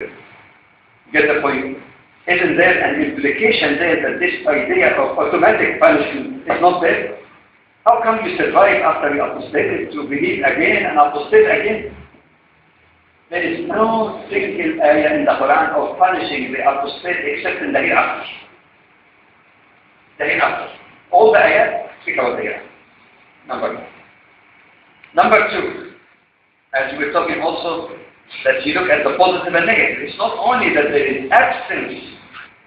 Get the point? Isn't there an implication there that this idea of automatic punishment is not there? How come you survive after you apostated to believe again and apostate again? There is no single ayah in the Quran of punishing the apostate except in the hereafter. The hereafter. All the ayahs speak about the hereafter. Number one. Number two, as we were talking also, that you look at the positive and negative. It's not only that there is absence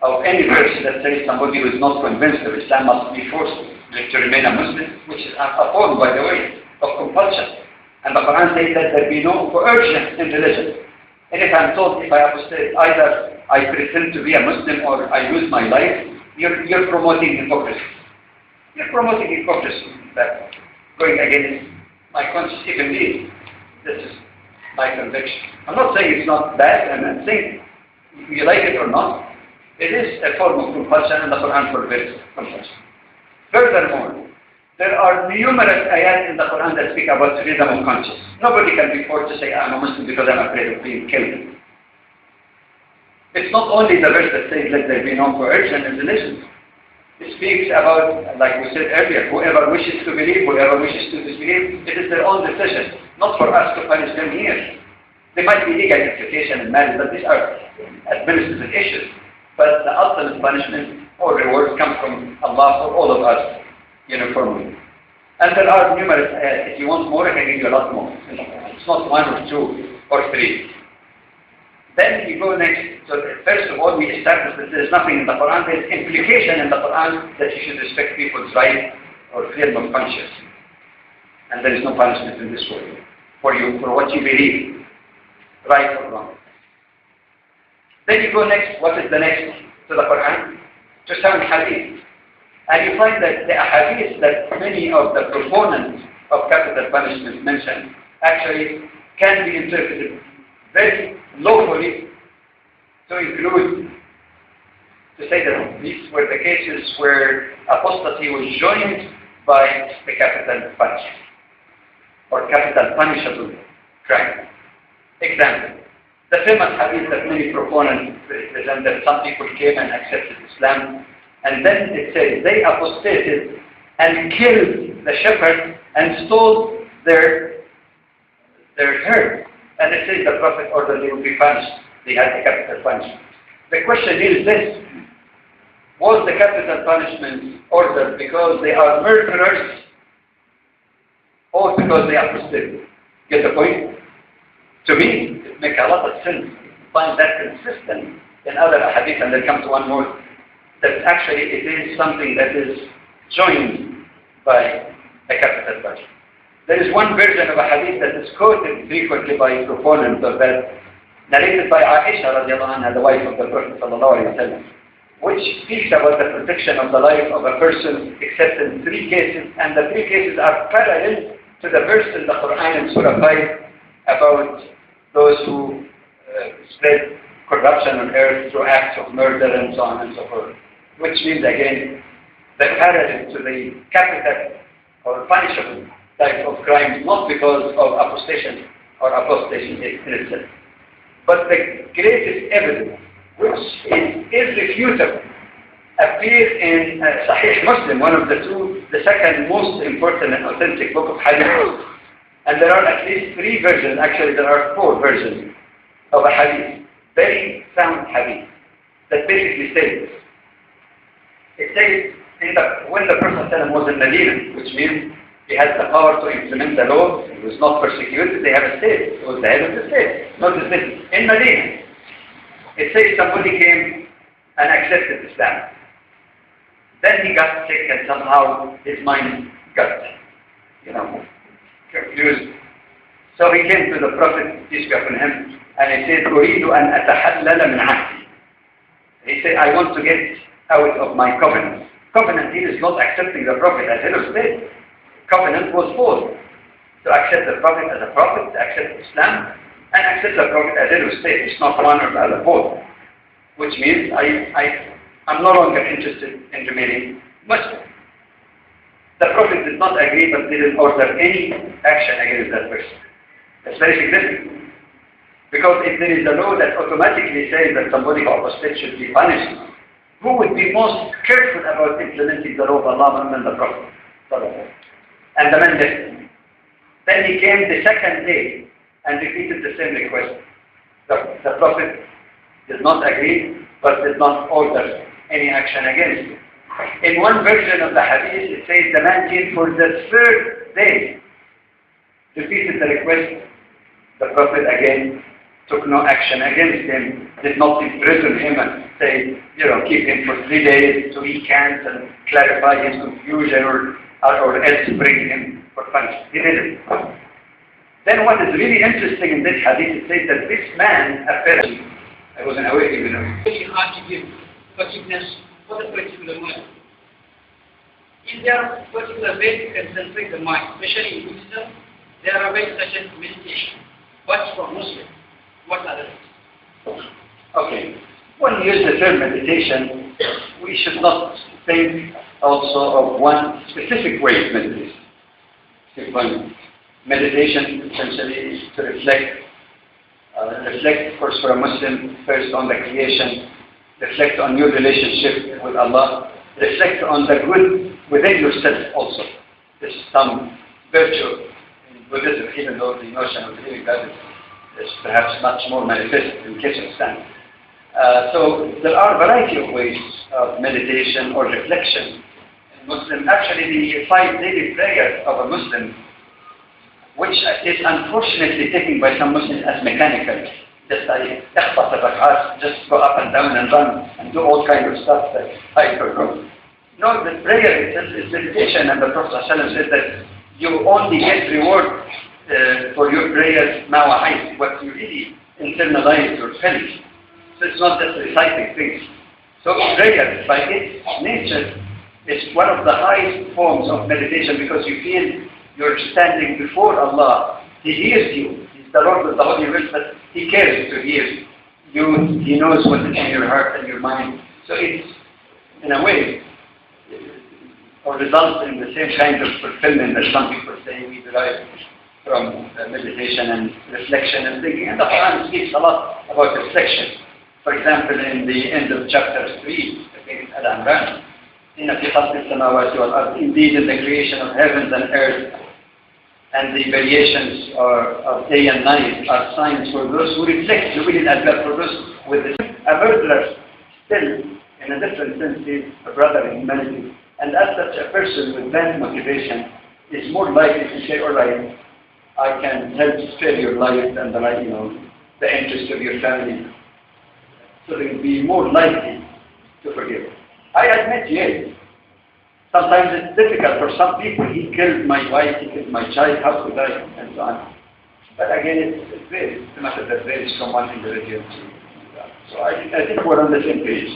of any verse that says somebody who is not convinced of Islam must be forced to remain a Muslim, which is a form, by the way, of compulsion. And the Quran says that there be no coercion in religion. And if I'm told if I apostate, either I pretend to be a Muslim or I lose my life, you're promoting hypocrisy. You're promoting hypocrisy. That going against my conscience, even me. This is my conviction. I'm not saying it's not bad, and I'm saying if you like it or not, it is a form of compulsion, and the Quran forbids compulsion. Furthermore, there are numerous ayat in the Quran that speak about freedom of conscience. Nobody can be forced to say, I'm a Muslim because I'm afraid of being killed. It's not only the verse that says, let there be no coercion in religion. It speaks about, like we said earlier, whoever wishes to believe, whoever wishes to disbelieve, it is their own decision, not for us to punish them here. There might be legal implication in marriage, but these are administrative issues. But the ultimate punishment or reward comes from Allah for all of us uniformly. And there are numerous ayahs. If you want more, I can give you a lot more. It's not one or two or three. Then you go next. So first of all, we establish that there is nothing in the Quran. There is implication in the Quran that you should respect people's right or freedom of conscience. And there is no punishment in this world for you, for what you believe, right or wrong. Then you go next. What is the next to the Quran? To some hadith. And you find that the hadith that many of the proponents of capital punishment mention actually can be interpreted very locally to include, to say that these were the cases where apostasy was joined by the capital punishment or capital punishable crime. Example, the famous hadith that many proponents present that some people came and accepted Islam, and then it says they apostated and killed the shepherd and stole their herd. And it says the Prophet ordered they would be punished. They had the capital punishment. The question is this: was the capital punishment ordered because they are murderers or because they apostated? Get the point? To me, it makes a lot of sense. Find that consistent in other hadith, and then come to one more, that actually it is something that is joined by a capital punishment. There is one version of a hadith that is quoted frequently by proponents of that, narrated by Aisha radiallahu anha, the wife of the Prophet sallallahu alaihi wasallam, which speaks about the protection of the life of a person except in three cases, and the three cases are parallel to the verse in the Quran in Surah 5 about those who spread corruption on earth through acts of murder and so on and so forth, which means again the parallel to the capital or punishable type of crimes, not because of apostasy or apostasy in itself, but the greatest evidence, which is irrefutable, appears in Sahih Muslim, one of the second most important and authentic book of hadith. And there are at least three versions, actually there are four versions of a hadith, very sound hadith, that basically says this. It says, when the Prophet was in Medina, which means he had the power to implement the law, he was not persecuted, they have a state, he was the head of the state, not the city. In Medina, it says somebody came and accepted Islam. Then he got sick and somehow his mind got, confused. So he came to the Prophet, peace be upon him, and he said, أريد أن أتحلل من عهدي. He said, I want to get out of my covenant. Covenant here is not accepting the Prophet as head of state. Covenant was false. To accept the Prophet as a prophet, to accept Islam, and accept the Prophet as head of state. It's not one or the other, both. Which means I'm no longer interested in remaining Muslim. The Prophet did not agree, but didn't order any action against that person. That's very significant. Because if there is a law that automatically says that somebody who apostates should be punished, who would be most careful about implementing the law of Allah and the Prophet? And the man left. Then he came the second day and repeated the same request. The Prophet did not agree, but did not order any action against him. In one version of the hadith, it says the man came for the third day, repeated the request. The Prophet again took no action against him, did not imprison him and say, keep him for 3 days to recant and clarify his confusion or else bring him for punishment. He didn't. Then what is really interesting in this hadith, it says that this man, apparently, I wasn't aware even of it. It's hard to give forgiveness for the particular mind. In their particular way, you can concentrate the mind, especially in Buddhism, there are ways such as meditation. But for Muslim, what are the ways? Okay. When we use the term meditation, we should not think also of one specific way of meditation. Meditation essentially is to reflect, of course, for a Muslim, first on the creation, reflect on your relationship with Allah, reflect on the good within yourself also. There's some virtue in Buddhism, even though the notion of believing God is perhaps much more manifest in Kyrgyzstan. So there are a variety of ways of meditation or reflection in Muslim. Actually, the 5 daily prayers of a Muslim, which is unfortunately taken by some Muslims as mechanical, just go up and down and run and do all kinds of stuff that I forgot. No, the prayer itself is meditation, and the Prophet ﷺ said that you only get reward for your prayers ma'wa'id, what you really internalize or felt. So it's not just reciting things. So prayer, by its nature, is one of the highest forms of meditation, because you feel you're standing before Allah. He hears you. He's the Lord of the Holy Will, but He cares to hear you. He knows what's in your heart and your mind. So it's, in a way, or results in the same kind of fulfillment that some people say we derive from meditation and reflection and thinking. And the Quran speaks a lot about reflection. For example, in the end of chapter 3, I think it's Al-Imran, indeed in the creation of heavens and earth and the variations of day and night are signs for those who reflect, for those with a murderer still, in a different sense, is a brother in humanity. And as such, a person with that motivation is more likely to say, all right, I can help spare your life and the interest of your family. So they will be more likely to forgive. I admit, yes, sometimes it's difficult for some people. He killed my wife, he killed my child, how could I, and so on. But again, it varies. It's a matter that varies from one individual to another. So I think we're on the same page.